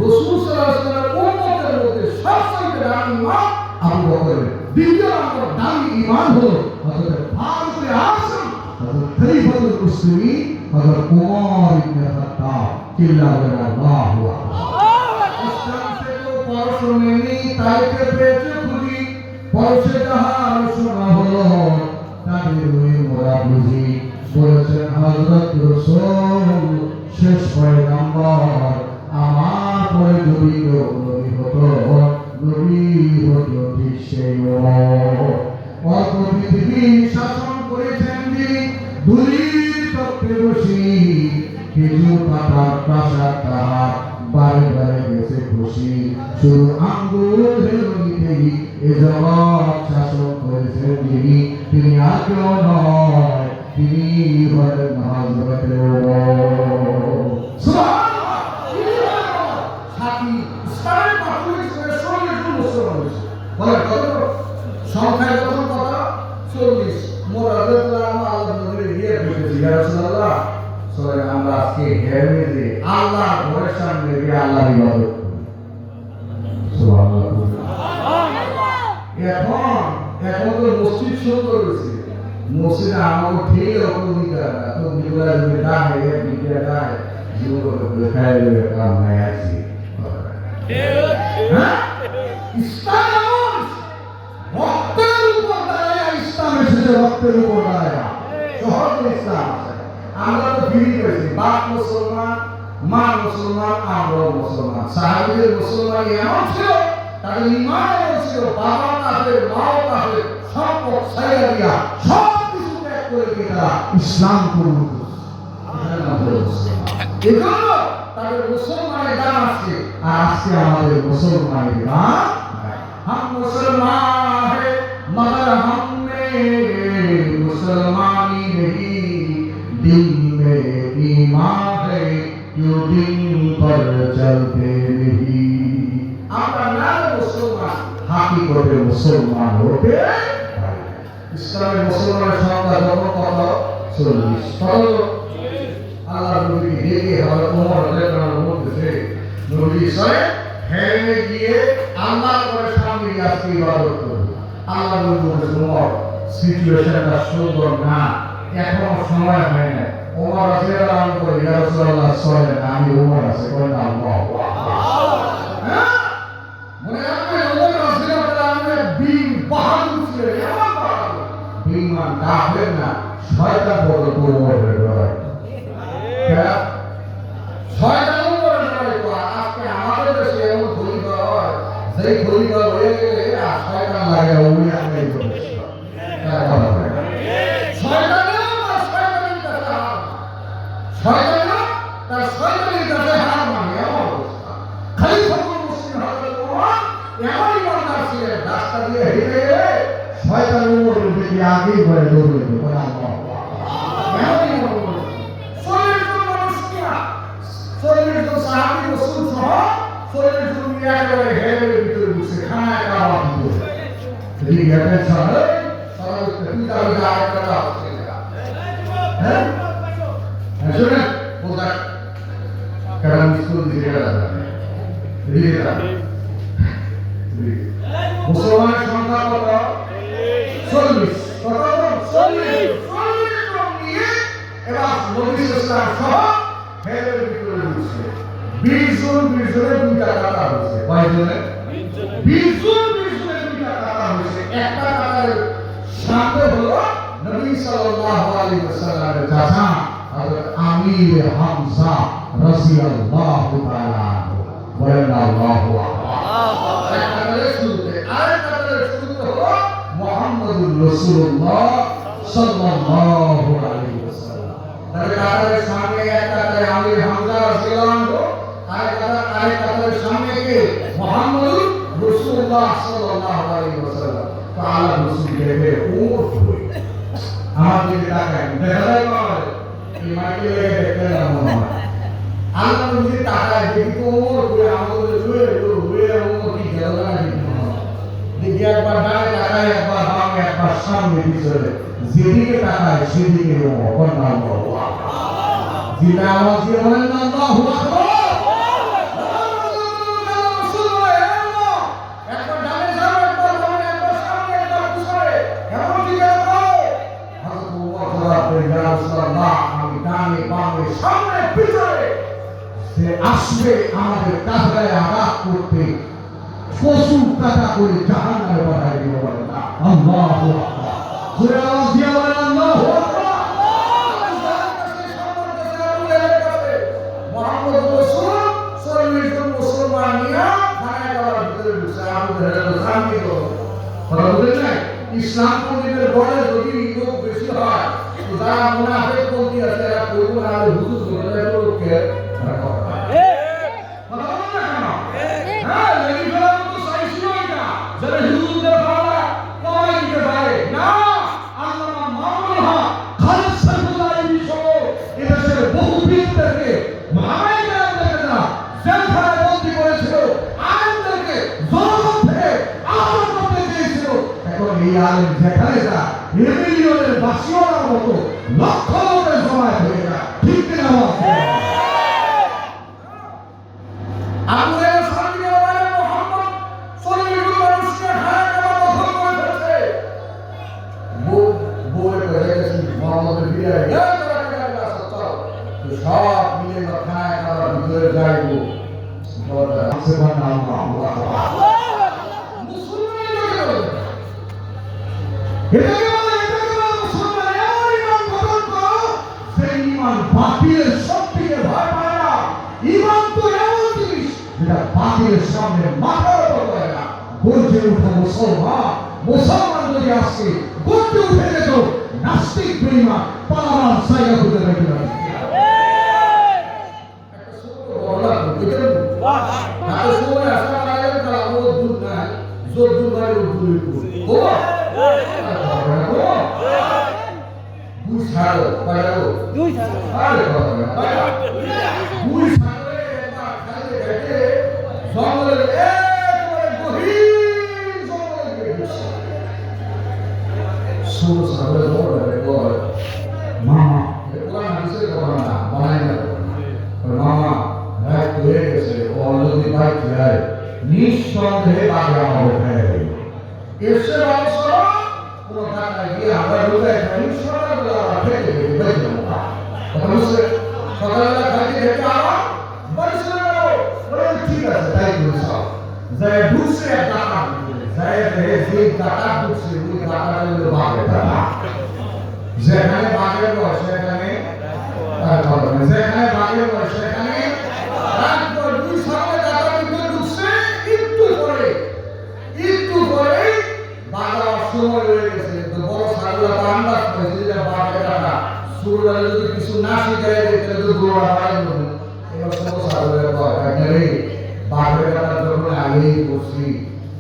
রাসূল সাল্লাল্লাহু আলাইহি ওয়াসাল্লামের উম্মতের মধ্যে সবচেয়ে দামি ইমাম আবু বকর। দ্বিতীয় নম্বর দামি ইমাম হলো হযরত ফারুক আযম, হযরত খলিফাতুল মুসলিমিন, হযরত ওমর ইবনে খাত্তাব। আল্লাহু আকবার। ইসলাম से तो পরশু নেই তাইকে পেয়েছে খুঁজি, পরশে যাহার শোনা হলো তাদের ওই মোরা বুঝি। বলেছেন হযরত রাসূল শেষ পয়গম্বর, আমার পরে যদি নবী হতো, নবী হতো ঠিক সেই ওমর। অল্প পৃথিবী শাসন করেছেন যিনি, ধুলির তত্ত্বে বসি, খেজুর পাতার প্রাসাদ তাহার বারে বারে গেছে খুশি। শুধু আঙ্গুল হেলনিতেই এ জগৎ শাসন করেছেন যিনি, তিনি আর কেউ নয়, তিনি হলেন হযরত ওমর। সুবহানাল্লাহ। সাথী ইসলামের মাধ্যমে শরীয়তুল মুসলমান হয়েছে। বলে কত সংখ্যায় কত কথা? 40। মোর রাদিয়াল্লাহু আল্লাহ নবীর গিয়ে বলেছে, ইয়া রাসূলুল্লাহ চলেন আমরা আজকে হেরে যে আল্লাহর ঘরের সামনে গিয়ে আল্লাহর ইবাদত করি। সুবহানাল্লাহ। এখন তো মসজিদ সুন্দর হয়েছে, মসজিদে আমাকে ঠিক অধিকার না, তো বিগুলা যদি ডাকে বিদ্যা ডাকে জীবন দেখায় কাম নাই আছি। ইসলাম রক্তের উপর দাঁড়ায়, ইসলাম এসেছে রক্তের উপর দাঁড়ায়। সহজ ইসলাম আছে। আমরা তো ফিরি করেছি, বাপ মুসলমান, মা মুসলমান, আমরাও মুসলমান। সাহাবীদের মুসলমান এমন ছিল, তাদের ঈমান এমন ছিল, বাবা কাফের, মাও কাফের, সব ছাইয়া দিয়া সব কিছু ত্যাগ করে দিয়ে তারা ইসলাম কবুল করেছে। এজন্য তাদের মুসলমানের দাম আছে, আর আজকে আমাদের মুসলমানের দাম। हम मुसलमान है मगर हम में मुसलमानी नहीं, दिल में ईमान है क्यों दिन पर चलते नहीं। আমরা না মুসলমান, হাকিকতে মুসলমান হতে পারি। ইসলামের মুসলমানের সংখ্যা যখন কত? 40। কত? আল্লাহ নবী ডেকে হযরত ওমর রাদিয়াল্লাহু আনহু বলতেছে, নবী সাহেব হেরে গিয়ে আল্লাহর ঘরের সামনে আজকে ইবাদত করব। আল্লাহ নবী বলতেছে, ওমর সিচুয়েশনটা সুন্দর না, এখনো সময় হয় না। ওমর রাদিয়াল্লাহু আনহু বলে, ইয়া রাসূলুল্লাহ চলেন, আমি ওমর আছে বলেন আল্লাহু আকবার। হ্যাঁ, মনে রাখবেন ওমর রাদিয়াল্লাহু আনহু বীর বাহাদুর ছিলেন, এমন বাহাদুর বেঈমান কাফের না, শয়তান পর্যন্ত ওমরের লড়াই। শয়তান ওমরের লড়াই। আজকে আমাদের দেশে এমন খলিফা হয়, সেই খলিফা হয়ে গেলে আর শয়তান লাগে ওই আগে চলে তার কথা বলে শয়তানেও তার শয়তানের কাছে হার, শয়তানেও তার শয়তানের কাছে হার মানে এমন অবস্থা। খলিফাতুল মুসলিমিন হযরত ওমর এমন ইমানদার ছিলেন, রাস্তা দিয়ে হেঁটে গেলে শয়তান ওমরের দিকে আগেই ঘরে দৌড়ে যেত। আল্লাহু আকবার। এমন ইমানদার 40 জন মানুষ কিনা, 40 জন সাহাবী রাসূল সহ 40 জন মিলে একেবারে হেরের ভিতরে ঢুকছে, খানায় খাওয়া দিতে। যদি গেটের সামনে তারা পিতা পিতা আরেকটা হচ্ছে না। হ্যাঁ শুনে পোশাক কারণ স্কুল দিকে যাবে দিকে যাবে। মুসলমানের সংখ্যা কত? 40। কত? 40 জন নিয়ে এবার নবী ইসলাম সহ হেরের ভিতরে ঢুকছে। 20 জন 20 জনের দুইটা কাতা হয়েছে। কয়জনে? 20 জন 20 জনের দুইটা কাতা হয়েছে। একটা কাতার সামনে হলো নবী সাল্লাল্লাহু আলাইহি ওয়াসাল্লামের চাচা হযরত আমির হামজা রাদিয়াল্লাহু তাআলা বলেন আল্লাহু আকবার। এক কাতারের শুরুতে, আরেক কাতারের শুরুতে হলো মুহাম্মদুর রাসূলুল্লাহ সাল্লাল্লাহু আলাইহি ওয়াসাল্লাম। তাহলে কাতারের সামনে এক কাতারে আমির হামজা রাদিয়াল্লাহু আনহু, আরেক কাতারের সামনে কে? মুহাম্মদুর রাসূলুল্লাহ সাল্লাল্লাহু আলাইহি ওয়াসাল্লাম। তো আল্লাহ রাসূল দেখে উঠ হয়ে আমার দিকে তাকায়, দেখা যায় না এই মাইকে লেগে দেখতে না মনে হয়। আল্লাহ রাসূল তাকায়, দেখি তো ওমর করে আমাদের হয়ে ওমর কি গেল না দেখি, একবার ডানে তাকায়, একবার বামে, একবার সামনে পিছনে, যেদিকে তাকায় সেদিকে ওমর। আল্লাহু আকবার। জিনা আওয়াজ দিয়ে বলেন আল্লাহু আকবার। আসবে আমাদের কাফেলায় আঘাত করতে, পশু কাটা করে জাহান্নামে পাঠায় দিব। বলেন না আল্লাহু আকবার। জোরে আওয়াজ দিয়ে বলেন আল্লাহু আকবার। মুহাম্মদ রাসূল 40 জন মুসলমান নিয়ে খানায় কাবার ভিতরে ঢুকছে। আবু জাহেল সামনে তো কথা বলেন না, ইসলাম পন্থীদের বলে যদি লোক বেশি হয় তো যারা মুনাফিক পন্থী আছে এরা করব না, হুজুর বলে লোককে যেখানে যা মিলিয়নের বাসিওয়ালার মতো লক্ষ লোকের সময় হয়ে যায়। ঠিক কিনা বল? আমাদের সামনে আমাদের মোহাম্মদ সল্লাল্লাহু আলাইহি ওয়াসাল্লাম খায় কাবা দখল করে ফেলছে। বলে গেছে মোহাম্মদের বিদায় না করা গেল সত্য তো সব মিলে খায় কাবার ভিতরে যাইবো। বলে সুবহানাল্লাহ। এটাকে বলে মুসলমান এমন ইমান গঠন করো যে ইমান বাতিলের শক্তিকে ভয় পায় না। ইমান তো এমন জিনিস যেটা বাতিলের সামনে মাথার উপর পড়ে না। গর্জে উঠে মুসলমান, মুসলমান যদি আসছে গর্জে উঠে যেত নাস্তিক বেঈমান পালাবার জায়গা খুঁজে পেত না। একটা ছোট বলা বুঝলেন না তো সময় আসা লাগে তারা ও দূর নাই জোর দূর মানে দূর ও দুই ছাড়ো পাড়াও দুই ছাড়ো আরে বাবা দুই ছাড়ে একবার খাইতে খেতে জঙ্গলের একেবারে গহীন জঙ্গলে গেছে। ছোট ছাগলের বড় বড় মামা এগুলা মানুষের কথা না বানাই না মামা রাত হয়ে গেছে ও অলরেডি বাইক যায় নিঃসন্দেহে বাগে আমার উঠে এসে অবসর কোনো টাকা গিয়ে আমরা ঢুকে সকালবেলা আমরা খেতে খেতে বেঁচে যাবো। বুঝছে সকালবেলা খাইতে খেতে আমার বাড়ি চলে যাবো। ঠিক আছে তাই বলছ যে ঢুকছে এক টাকা যে টাকা ঢুকছে ওই টাকাটা হলো বাঘের টাকা। যেখানে বাঘের বয় সেখানে যেখানে বাঘের বয় সেখানে দুই সামনে টাকা ঢুকছে একটু পরে বাঘা সময় হয়ে গেছে। বড় ছাগলটা আন্দাজ পেয়েছে যে বাঘের টাকা শুরুটা যদি কিছু না শিখাই তাহলে তো দৌড়া পাই যাবে। এবার ছোট ছাগলের বাঘের টাকা যখন আগেই করছি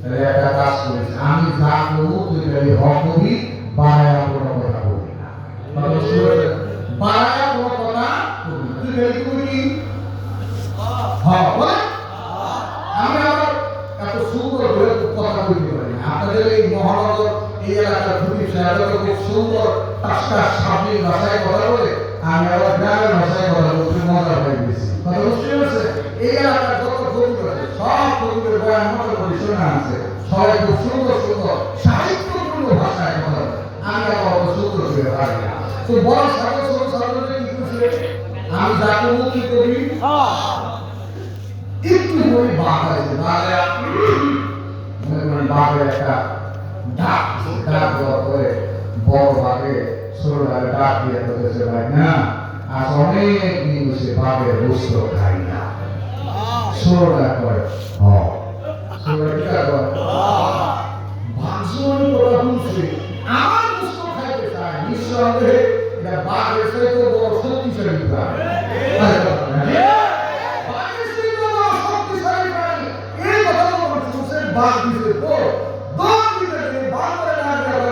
তাহলে একটা কাজ করেছি আমি যা করবো তুই তাহলে হক কবি বাড়ায়া কোনো কথা বলবি না। বাড়ায়া কোনো কথা তুই তাহলে কবি হ্যাঁ বলে আমি আবার এত সুন্দর হয়ে কথা বলতে পারি না। আপনাদের এই মহানগর এই এলাকার খুবই খুব সুন্দর টাটকা সামনে ভাষায় কথা বলে আমি আবার গ্রামের ভাষায় কথা বলতে মজা হয়ে গেছি। কথা বুঝতে পারছে? এই এলাকার যত কবি আছে সব কবিদের বয়ান মতো করে শোনা আছে। সবাই খুব সুন্দর সুন্দর সাহিত্যপূর্ণ ভাষায় কথা বলে। আমি আবার অত সুন্দর করে পারি না। তো বড় ছাগল ছোট ছাগলকে কি করছে আমি যাকে মুক্তি করি একটু বই বাঘ আছে বাঘের একটা ডাক ডাক দেওয়ার পরে বড় বাঘে ছোট বাঘে ডাক দিয়ে বলেছে ভাই না আজ অনেক দিন বসে বাঘের গোস্ত খাই না। ছোটটা করে ছোটটা করে ভাষণ কথা শুনছে আমার গোস্ত খাইতে চায় নিঃসন্দেহে এটা বাঘের সাথে বড় শক্তিশালী প্রাণ। বাঘ দিছে তো দৌড় দিতে গেলে বাঘ করে না গেলে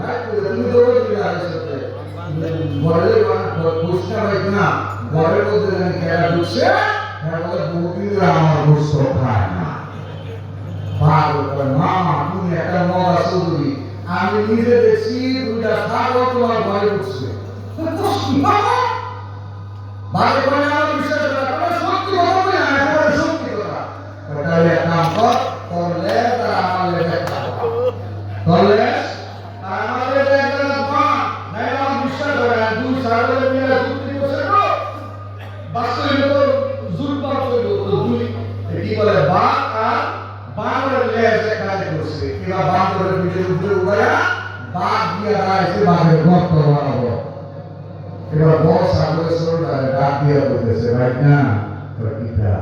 না তুমি দৌড় দিলে আসছে ঘরে বসতে হয় না ঘরের মধ্যে জানি কেরা ঢুকছে বলে বহুদিন আমার গোস্ত খায় না। বাঘ মা তুমি একটা মজা চৌধুরী আমি নিজে দেখছি দুইটা ছাগল তোমার ঘরে ঢুকছে বাঘে বলে আমার বিশ্বাস করে সত্যি কথা বলে না একেবারে সত্যি কথা তাহলে এক কাম কর করলে তারা আমাদের দেখা করলে আমাদের দেখা মা নাই আমার বিশ্বাস করে দুই ছাগলের মিলে যুক্তি করছে তো বাস্তবে তো যুদ্ধ বলে বাঘ আর বানরের লেজ এখানে করছে কিংবা বানরের পিঠের উপরে উড়াইয়া বাঘ দিয়ে দাঁড়াইছে বাঘের গর্ত বানাবো এবার বস আগলে সরকারে ডাক দিয়ে বলতেছে ভাই না কিটা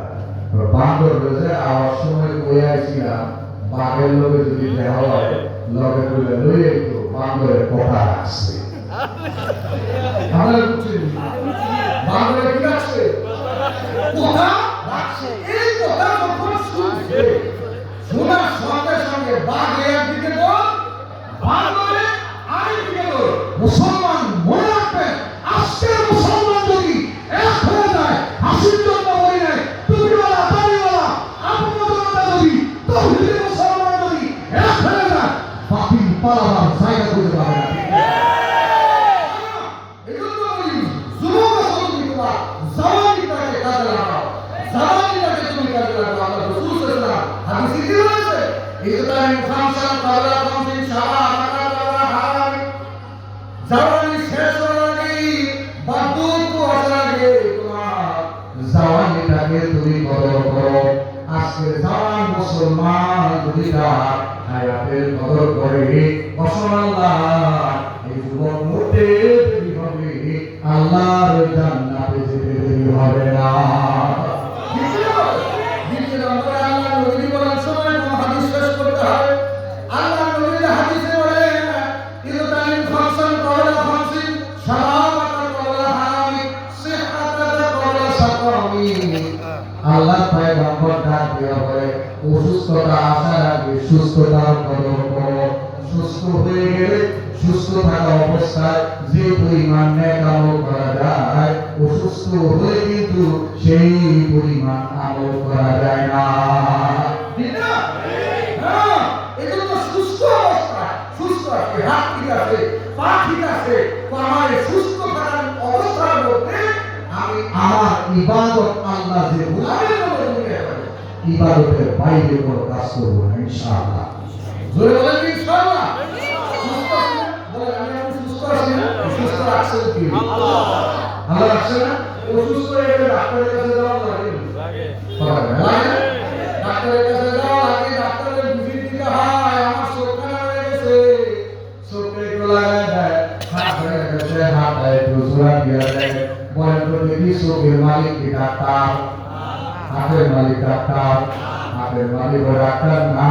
বান্দর হয়েছে আওয়ার সময় বয়ে আইছিলাম বাঘের লোকে যদি দেওয়া হয় লগে বলে লই একটু বান্দরের কথা রাখছে আমরা বুঝছি বান্দরের কি রাখছে কথা রাখছে এই কথা যখন শুনছে শোনার সঙ্গে সঙ্গে বাঘ একদিকে দৌড় বান্দরে আরেকদিকে দৌড় মুসলমান মনে রাখবেন আজকের মুসলমান যদি এক হয়ে যায় হাসির জন্য বলি নাই টুপিওয়ালা দাড়িওয়ালা আপনজনতা যদি তৌহিদের মুসলমান যদি এক হয়ে যায় বাতিল পালাবার জায়গা খুঁজে পাবে না এজন্য বলি যুবক সঙ্গী তোমরা জাওয়ানিটাকে কাজে লাগাও জাওয়ানিটাকে তুমি কাজে লাগাও আল্লাহ রাসূল সাল্লাল্লাহু আলাইহি ওয়াসাল্লাম হাদিসে কি বলেছে ইজতানিম খামসান ক্বাবলা খামসিন শাবাব ক্বাবলা হারাম জাওয়ানি শেষ হওয়ার আগে বাদুর কুয়াশার আগে তোমার জাওয়ানিটাকে তুমি কদর করো আজকে জাওয়ান মুসলমান দুইটা হায়াতের কদর করে মাশাআল্লাহ এই যুবক মুহূর্তে দেরি হবে আল্লাহর জান্নাতে যেতে দেরি হবে না দ্বিতীয় নম্বরে আল্লাহ নবী বলেন সময় কোন হাদিস শেষ করতে হবে আল্লাহ নবী হাদিসে বলেন ইজতানিম খামসান ক্বাবলা খামসিন শাবাবাকা ক্বাবলা হারামি সিহহাতাকা ক্বাবলা সাকামি আল্লাহ পয়গম্বর ডাক দেওয়া বলে অসুস্থতা আসার আগে সুস্থতার কদর করো সুস্থ হয়ে গেলে সুস্থ থাকা অবস্থায় যে পরিমাণ নেক আমল করা যায় অসুস্থ হলে কিন্তু সেই পরিমাণ আমল করা যায় না ঠিক না হ্যাঁ এজন্য সুস্থ অবস্থায় সুস্থ আছে হাত ঠিক আছে পা ঠিক আছে তো আমার সুস্থ থাকার অবস্থার মধ্যে আমি আমার ইবাদত আল্লাহ যে গোলামের মধ্যে ইবাদতের বাইরে কোনো কাজ করব না ইনশাআল্লাহ জোরে বলেন ইনশাআল্লাহ সুস্থ আছেন বলেন আমি এখন সুস্থ আছি না সুস্থ আছেন কি আল্লাহ আল্লাহ রাখছেন না অসুস্থ হয়ে গেলে ডাক্তারের কাছে যাওয়া লাগে লাগে ডাক্তারের কাছে যাওয়া লাগে ডাক্তারের ভিজিট দিতে হয় আমার চোখ খারাপ হয়ে গেছে চোখে একটু লাগায় দেয় হাত হয়ে গেছে হাতে একটু জোড়া দিয়ে দেয় বলেন তো দেখি চোখের মালিক কি ডাক্তার হাতের মালিক ডাক্তার হাতের মালিক ডাক্তার না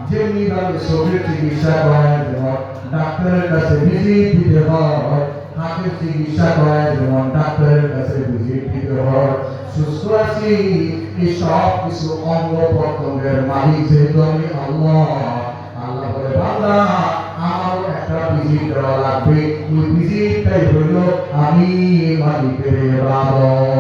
যেমনি ভাবে চোখের চিকিৎসা করায় যেমন ডাক্তারের কাছে ভিজিট দিতে হয় হাতের চিকিৎসা করায় যেমন ডাক্তারের কাছে ভিজিট দিতে হয় সুস্থ আছি এই সব কিছু অঙ্গ প্রত্যঙ্গের মালিক যেহেতু আমি আল্লাহ আল্লাহ বলে বান্দা আমারও একটা ভিজিট দেওয়া লাগবে ওই ভিজিটটাই হইল আমি মালিকের ইবাদত